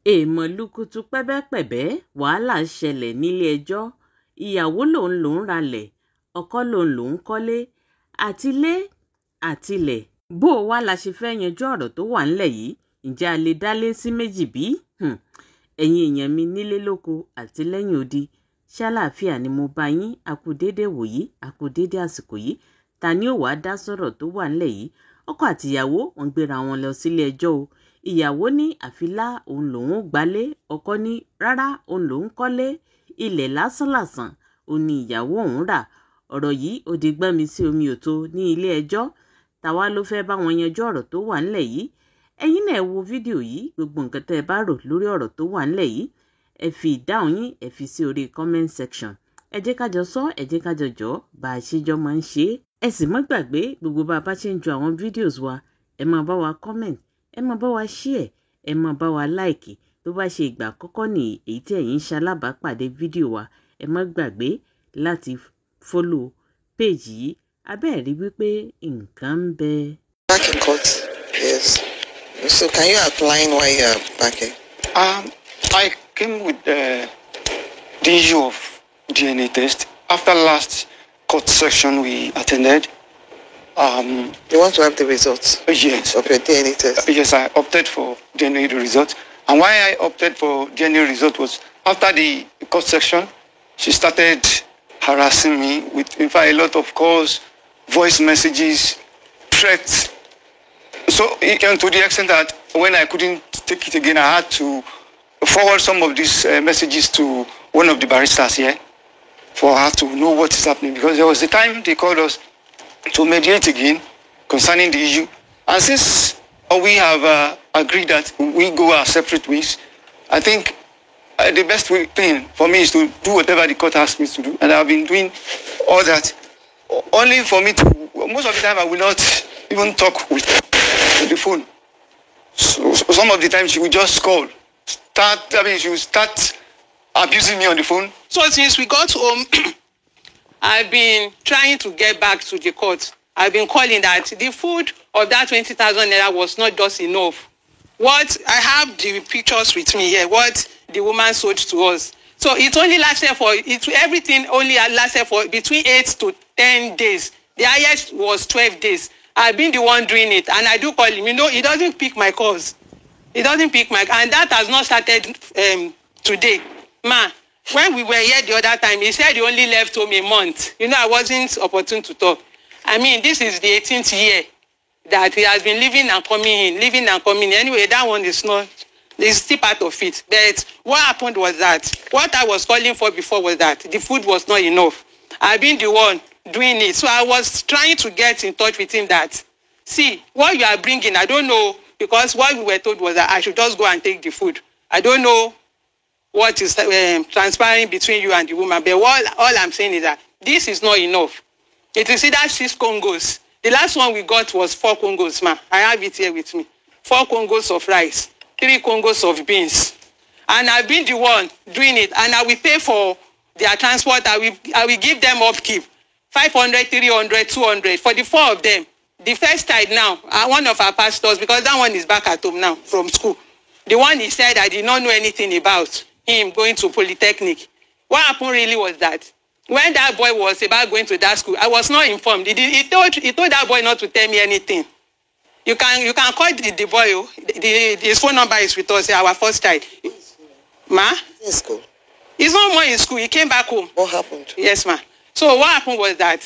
èèmọ̀ lukutu pẹ́bẹ́pẹ̀bẹ́ wàhálà ṣẹlẹ̀ nílé ẹjọ́ ìyàwó lòun ralẹ̀ ọkọ lòun kọ́lé àtilé àtilẹ̀ bó o wá la ṣe fẹ́ yanjú ọ̀rọ̀ tó wà ńlẹ̀ yìí ǹjẹ́ a lè dálé sí méjì bí? ẹ̀yin èèyàn mi nílé lóko àti lẹ́yìn odi ṣàlàáfíà ni mo bá yín àkúdédé wòyí àkúdédé àsìkò yìí ta ni ó wàá dá sọ̀rọ̀ tó wà ńlẹ̀ yìí ọkọ àtìyàwó wọ́n gbéra wọn lọ sílé ẹjọ́ o ìyàwó ní àfilá òun lòun gbálé ọkọ ní rárá òun lòun kọ́lé ilẹ̀ lásánlàsàn òun ni ìyàwó òun rà ọ̀rọ̀ yìí ó di gbọ́n mi sí omi òtó ní ilé ẹjọ́ tàwa ló fẹ́ bá wọn yanjú ọ̀rọ̀ tó wà ńlẹ̀ yìí ẹ̀yin náà wo fídíò yìí gbogbo nǹkan tẹ́ ẹ bá rò lórí ọ̀rọ̀ tó wà ńlẹ̀ yìí ẹ fi ìdáhùn yín ẹ fi sí orí comment section ẹ jẹ́ ká jọ sọ ẹ jẹ́ ká jọ jọ bá a ṣe jọ máa ń ṣe ẹ sì mọ́ gbàgbé gbogbo bá a bá ṣe ń ju àwọn fídíòs wa ẹ máa bá wa comment ẹ máa bá wa share ẹ máa bá wa like tó bá ṣe ìgbà àkọ́kọ́ ní èyí tí ẹ̀yin ń ṣalábàápàdé fídíò wa ẹ má gbàgbé láti follow page yìí abẹ́ẹ̀rí wípé nǹkan ń bẹ. Back in court, yes. So can you outline why you are back here? I came with the issue of DNA test after last court session we attended. You want to have the results? Yes. Of your DNA test? Yes, I opted for DNA results. And why I opted for DNA result was after the court session, she started harassing me with, in fact, a lot of calls, voice messages, threats. So it came to the extent that when I couldn't take it again, I had to forward some of these messages to one of the baristas here for her to know what is happening. Because there was a time they called us to mediate again concerning the issue. And since we have agreed that we go our separate ways, I think the best thing for me is to do whatever the court asks me to do. And I've been doing all that. Only for me to, most of the time I will not even talk with the phone. So some of the time she will just call. She will start abusing me on the phone. So since we got home, I've been trying to get back to the court. I've been calling that the food of that 20,000 naira was not just enough. What I have the pictures with me here, what the woman sold to us. So it only lasted for, everything only lasted for between 8 to 10 days. The highest was 12 days. I've been the one doing it, and I do call him. You know, he doesn't pick my calls. He doesn't pick my, and that has not started today. Ma, when we were here the other time, he said he only left home a month. You know, I wasn't opportune to talk. I mean, this is the 18th year that he has been living and coming in. Anyway, that one is not, it's still part of it. But what happened was that, what I was calling for before was that the food was not enough. I've been the one doing it. So I was trying to get in touch with him that, see, what you are bringing, I don't know, because what we were told was that I should just go and take the food. I don't know what is transpiring between you and the woman, but all I'm saying is that this is not enough. It is either 6 Congos. The last one we got was 4 Congos, ma. I have it here with me. 4 Congos of rice, 3 Congos of beans. And I've been the one doing it, and I will pay for their transport. I will give them upkeep. 500, 300, 200 for the 4 of them. The first child now, one of our pastors, because that one is back at home now from school. The one he said I did not know anything about him going to Polytechnic. What happened really was that when that boy was about going to that school, I was not informed. He told that boy not to tell me anything. You can call the boy. His phone number is with us, our first child. Ma? In school. He's no more in school. He came back home. What happened? Yes, ma. So what happened was that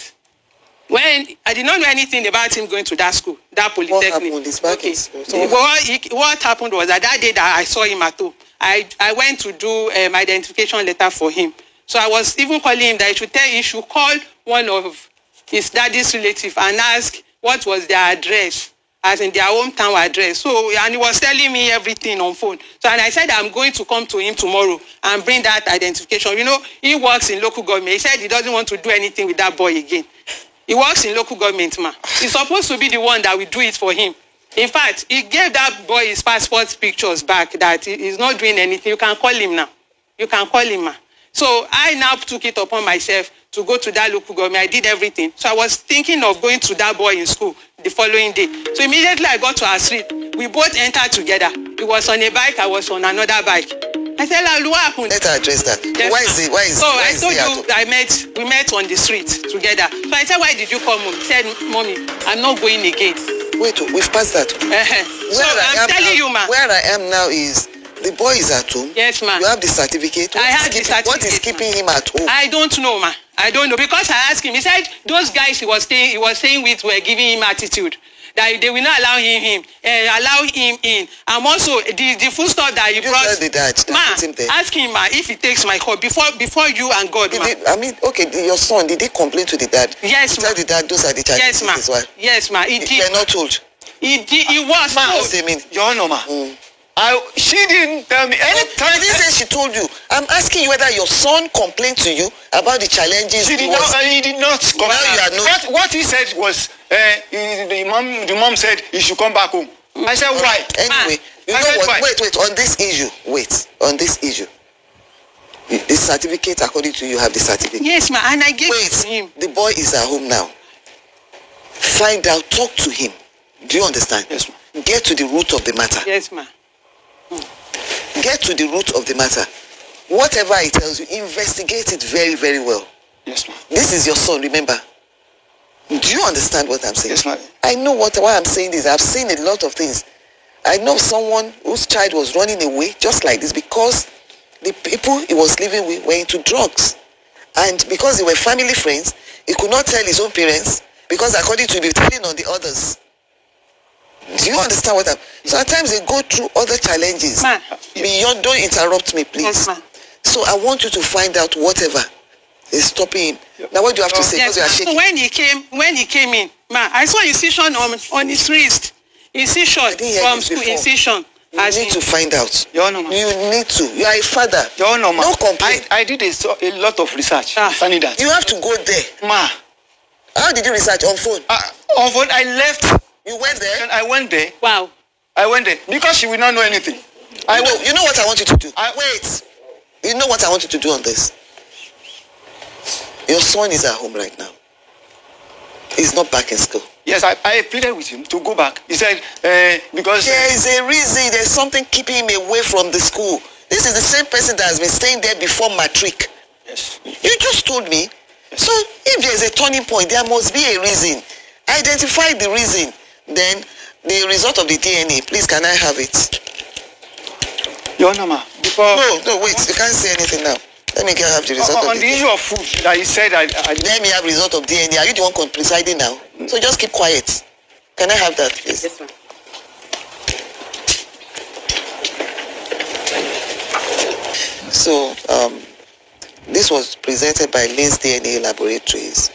when I did not know anything about him going to that school, that Polytechnic. What happened? He's back in school. So what happened was that day that I saw him at home, I went to do identification letter for him. So I was even calling him that he should call one of his daddy's relatives and ask what was their address, as in their hometown address. So, and he was telling me everything on phone. So, and I said, I'm going to come to him tomorrow and bring that identification. You know, he works in local government. He said he doesn't want to do anything with that boy again. He works in local government, ma. He's supposed to be the one that will do it for him. In fact, he gave that boy his passport pictures back that he's not doing anything. You can call him now. You can call him, ma. So I now took it upon myself to go to that local government. I did everything. So I was thinking of going to that boy in school the following day. So immediately I got to our street. We both entered together. He was on a bike, I was on another bike. I said, Lalu, what happened? Let her address that. Yes, Why is it? Why is? So why I is told he you we met on the street together. So I said, why did you come home? He said, Mommy, I'm not going again. Wait, we've passed that. So I'm telling you, ma. Where I am now is the boy is at home. Yes, ma. You have the certificate. I have the certificate. What is keeping him at home? I don't know, ma. I don't know, because I asked him. He said those guys he was staying with were giving him attitude, that they will not allow him in. And also the food stuff that he brought. Tell the dad. Ma, ask him, ma, if he takes my call before you and God, ma. Your son, did he complain to the dad? Yes, ma. Tell the dad those are the challenges. Yes, ma. Yes, ma. He did. You're not told. He was Ma, told. Your Honor, ma. She didn't tell me anytime. She didn't say she told you. I'm asking you whether your son complained to you about the challenges. He did not complain. What he said was, the mom said he should come back home. I said, why? Anyway, you know what? Wait, on this issue. The certificate, according to you, have the certificate. Yes, ma, and I gave it to him. The boy is at home now. Find out, talk to him. Do you understand? Yes, ma. Get to the root of the matter. Yes, ma. Get to the root of the matter. Whatever he tells you, investigate it very, very well. Yes, ma'am. This is your son, remember. Do you understand what I'm saying? Yes, ma'am. I know what I'm saying is I've seen a lot of things. I know someone whose child was running away just like this because the people he was living with were into drugs. And because they were family friends, he could not tell his own parents because according to the telling on the others. Do you understand what I'm... So at times they go through other challenges. Ma. Beyond, don't interrupt me, please. Yes, ma. So I want you to find out whatever is stopping him. Now what do you have to say? Yes, because you are shaking. so when he came in, ma, I saw incision on his wrist. Incision from school, incision. You need to find out. Your Honor, you need to. You are a father. Your Honor, ma. No complaint. I did a lot of research concerning that. You have to go there. Ma. How did you research? On phone? On phone, I left. You went there? I went there. Wow. I went there because she will not know anything. You know what I want you to do? Wait. You know what I want you to do on this? Your son is at home right now. He's not back in school. Yes, I pleaded with him to go back. He said, because... There is a reason. There's something keeping him away from the school. This is the same person that has been staying there before matric. Yes. You just told me. Yes. So if there's a turning point, there must be a reason. Identify the reason. Then the result of the DNA, please, can I have it? Your Honor, ma. No, wait. You can't say anything now. Let me have the result of on the issue of food that he said, let me have result of DNA. Are you the one presiding now? So just keep quiet. Can I have that, please? Yes, ma'am. So this was presented by Lynn's DNA Laboratories.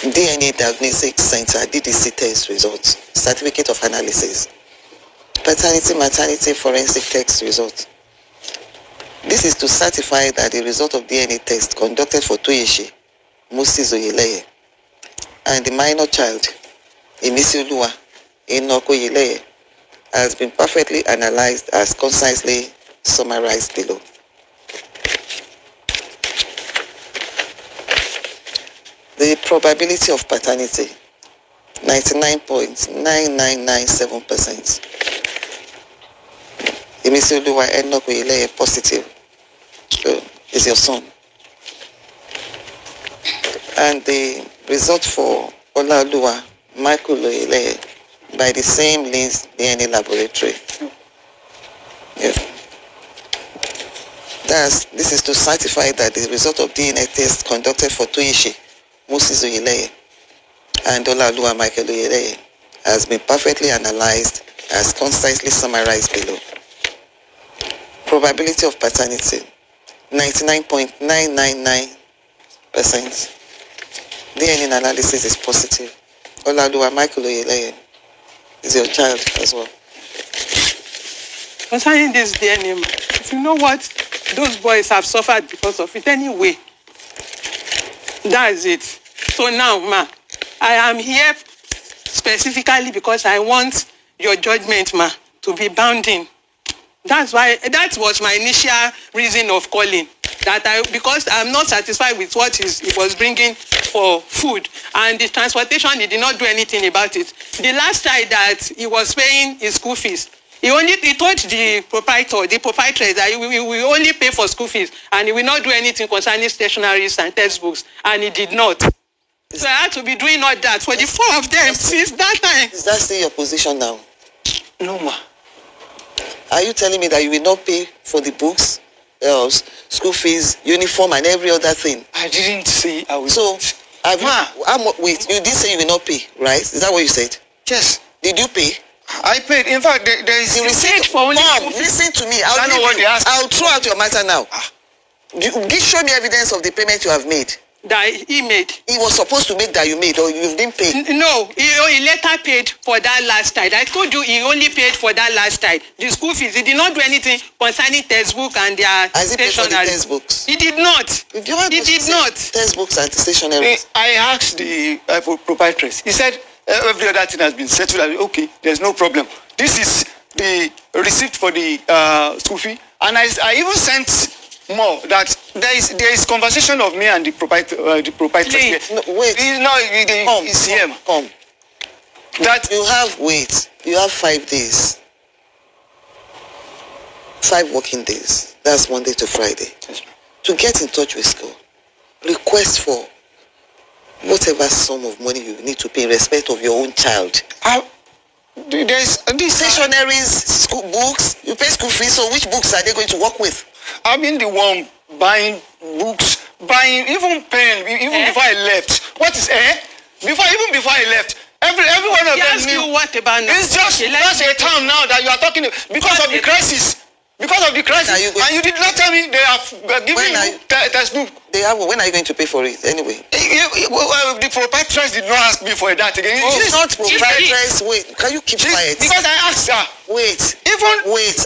DNA Diagnostic Center did the test results, certificate of analysis, paternity-maternity forensic test results. This is to certify that the result of DNA test conducted for Toyeshi, Moses Oyeleye, and the minor child, Emisioluwa, Enoko Oyeleye, has been perfectly analyzed as concisely summarized below. The probability of paternity, 99.9997%. Emisioluwa Enoko Oyeleye positive. So, is your son. And the result for Olaoluwa Michael Oyeleye by the same Lynn's DNA laboratory. Yeah. This is to certify that the result of DNA test conducted for Toyeshi, Moses Oyeleye, and Olaoluwa Michael Oyeleye has been perfectly analyzed as concisely summarized below. Probability of paternity, 99.999%. DNA analysis is positive. Olaoluwa Michael Oyeleye is your child as well. Concerning this DNA, if you know what those boys have suffered because of it anyway, that is it. So now, ma, I am here specifically because I want your judgment, ma, to be bounding. That was my initial reason of calling. that because I'm not satisfied with what he was bringing for food, and the transportation, he did not do anything about it. The last time that he was paying his school fees, he told the proprietor that he will only pay for school fees and he will not do anything concerning stationaries and textbooks, and he did not. So I had to be doing all that for the 4 of them since that time. Is that still your position now? No, ma. Are you telling me that you will not pay for the books, school fees, uniform, and every other thing? I didn't say I will. So, wait, you did say you will not pay, right? Is that what you said? Yes. Did you pay? I paid. In fact, there is the receipt for only. Mom, listen to me. I'll throw out your matter now. Show me evidence of the payment you have made. That he made. He was supposed to make that you made, or you've been paid. No, he later paid for that last time. I told you he only paid for that last time. The school fees. He did not do anything concerning textbook and their stationery. Textbooks? He did not. He did not. Textbooks and stationery. I asked the proprietress. He said every other thing has been settled. Okay, there's no problem. This is the receipt for the school fee, and I even sent more that there is conversation of me and the proprietress. No, wait. It's here. Come. That you have 5 days. 5 working days. That's Monday to Friday. Yes, to get in touch with school. Request for whatever sum of money you need to pay in respect of your own child. There's stationaries, school books, you pay school fees, so which books are they going to work with? I've been the one buying books, buying even pen, even before I left. What is before I left, every one of them knew. What about now? It's just a town now that you are talking because of the crisis. Because of the crisis, and you did not tell me they have given you textbook. When are you going to pay for it anyway? The proprietress did not ask me for that again. It's not proprietress. Wait, can you keep quiet? Because I asked her. Wait.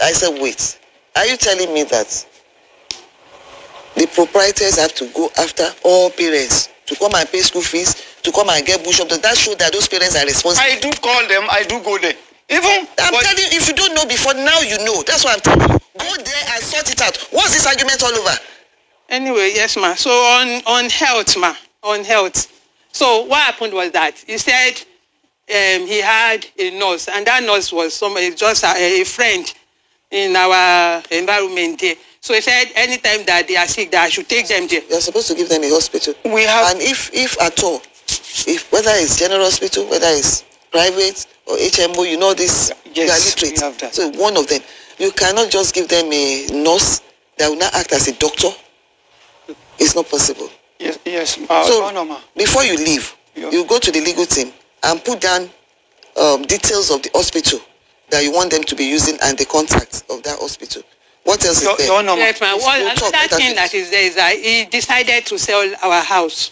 I said wait. Are you telling me that the proprietors have to go after all parents to come and pay school fees, to come and get bush up? Does that show that those parents are responsible? I do call them. I do go there. I'm telling you, if you don't know before, now you know. That's what I'm telling you. Go there and sort it out. What's this argument all over? Anyway, yes, ma. So on health, ma. On health. So what happened was that he said he had a nurse, and that nurse was somebody, just a friend in our environment there. So he said anytime that they are sick, that I should take them there. You're supposed to give them a hospital. We have, and if at all, whether it's general hospital, whether it's private or HMO, you know this. Yes, we have that. So one of them, you cannot just give them a nurse that will not act as a doctor. It's not possible. Yes. So before you leave, you go to the legal team and put down details of the hospital that you want them to be using and the contact of that hospital. What else is there? Yes, ma'am. Another thing that is there is that he decided to sell our house,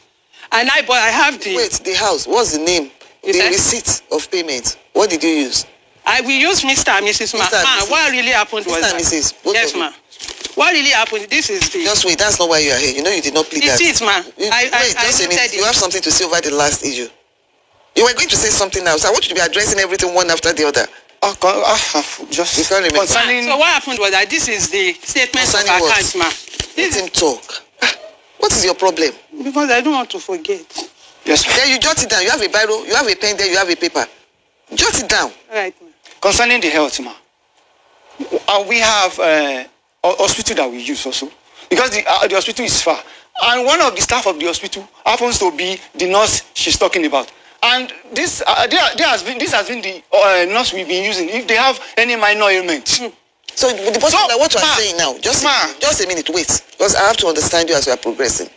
and I have the. Wait, the house. What's the name? The receipt of payment. What did you use? We used Mr. and Mrs. Ma. What really happened was that. Mrs. Yes, ma'am. What really happened? This is the. Just wait. That's not why you are here. You know you did not plead that. It is, ma'am. Just a minute. You have something to say over the last issue. You were going to say something else. I want you to be addressing everything one after the other. Just you can't remember. So what happened was that this is the statement of account, ma'am. Let him talk. What is your problem? Because I don't want to forget. Yes, ma'am. Then you jot it down. You have a biro, you have a pen there, you have a paper. Jot it down. All right, ma'am. Concerning the health, ma'am, we have a hospital that we use also. Because the hospital is far. And one of the staff of the hospital happens to be the nurse she's talking about. And this has been the nurse we've been using if they have any minor ailment. So the what you are saying now, just a minute, wait, because I have to understand you as you are progressing.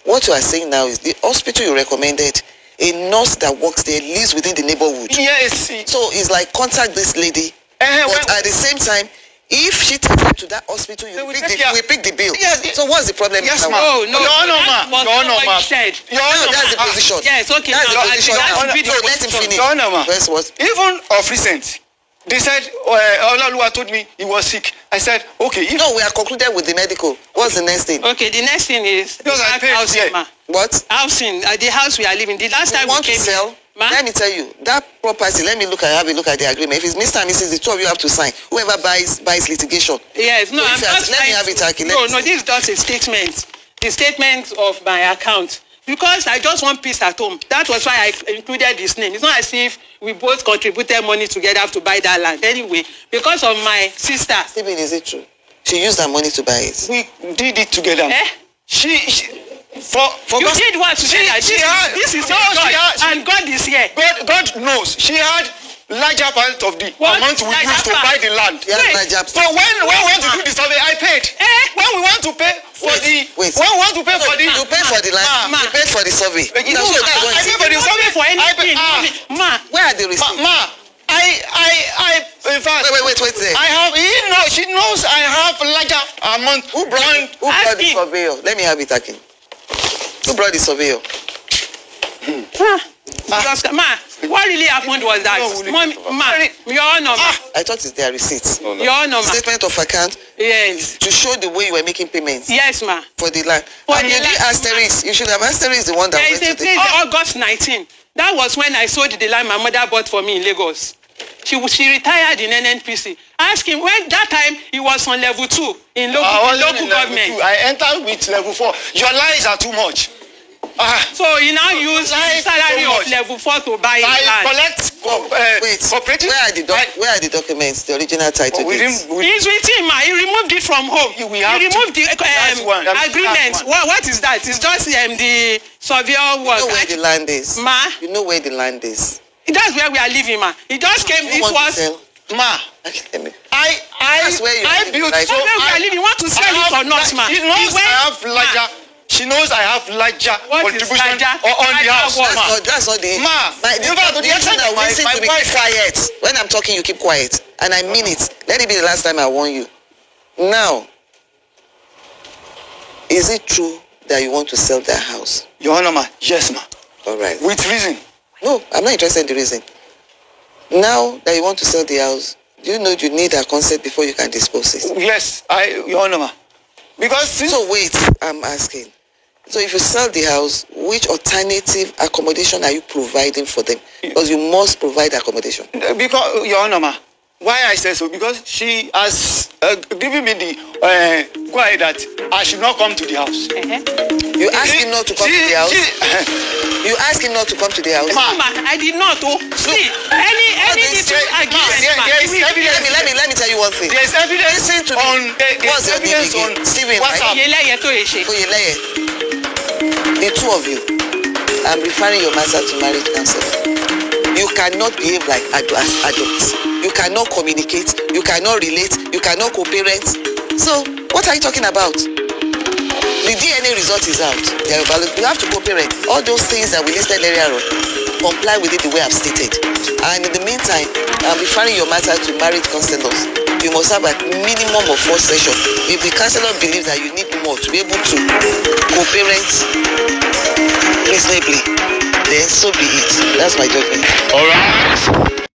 What you are saying now is the hospital you recommended, a nurse that works there lives within the neighborhood. Yes. So it's like contact this lady, but at the same time, if she takes her to that hospital, we pick the bill. Yes. So what's the problem? Yes, ma'am. No, ma'am. That's the position. Yes, okay. That's the position now. Let him finish. No, ma'am. What? Even of recent, they said, Olaluwa told me he was sick. I said, okay. No, we are concluded with the medical. What's the next thing? Okay, the next thing is housing, ma. What? Housing, the house we are living. The last time we came to sell? Let me tell you, that property, let me have a look at the agreement. If it's Mr. and Mrs., the two of you have to sign. Whoever buys litigation. Yes, no, so let me have it, Aki. No, this is just a statement. The statement of my account. Because I just want peace at home. That was why I included this name. It's not as if we both contributed money together to buy that land. Anyway, because of my sister. Stephen, is it true? She used her money to buy it. We did it together. Eh? For you God, did what? This is God, and God is here. God knows. She had larger part of the amount we used to buy the land. So when we want to do the survey, I paid. When we want to pay for when we want to pay for the... You paid for the land, you paid for the survey. I paid for the survey. For anything. Where are the receipts? In fact, wait there. She knows I have larger amount. Who brought the surveyor? Let me have it, Akin. Who brought the surveyor? What really happened was that, your Honor, I thought it's their receipts. No. Your Honor, Statement of account. Yes. To show the way you were making payments. Yes, ma. For the land. And you did asterisk. You should have asterisk the one that there went is a to place August 19. That was when I sold the land my mother bought for me in Lagos. She retired in NNPC. Ask him when that time he was on level 2 in local government. I entered with level 4. Your lies are too much. So he now used salary of level 4 to buy land. I collect cooperative. Where are the documents? The original title. He's with him. He removed it from home. He removed the agreement. What is that? It's just the surveyor work. You know where the land is. Ma. You know where the land is. That's where we are living, ma. He just came. It was. Ma. That's where I built. So where we are living. You want to sell it or not, ma? She knows I have larger. She knows I have larger contribution on the house. That's not the... The extent that we seem to be keep quiet. When I'm talking, you keep quiet. And I mean it. Let it be the last time I warn you. Now, is it true that you want to sell that house? Your Honor, ma. Yes, ma. All right. With reason. No, I'm not interested in the reason. Now that you want to sell the house, do you know you need a consent before you can dispose it? Yes, Your Honor, ma. Because... So wait, I'm asking. So if you sell the house, which alternative accommodation are you providing for them? Because you must provide accommodation. Because, Your Honor, ma, why I say so? Because she has given me the quiet that I should not come to the house. You asked him not to come to the house? You asked him not to come to the house? Ma, I did not. See, any little agreement. Let me tell you one thing. There's evidence on... What's your name again? Stephen, right? The two of you, I'm referring your matter to marriage counselor. You cannot behave like adults. You cannot communicate. You cannot relate. You cannot co-parent. So, what are you talking about? The DNA result is out. You have to co-parent. All those things that we listed earlier on, comply with it the way I've stated. And in the meantime, I'm referring your matter to marriage counselors. You must have a minimum of 4 sessions. If the counselor believes that you need more to be able to co-parent reasonably, then so be it. That's my judgment. All right.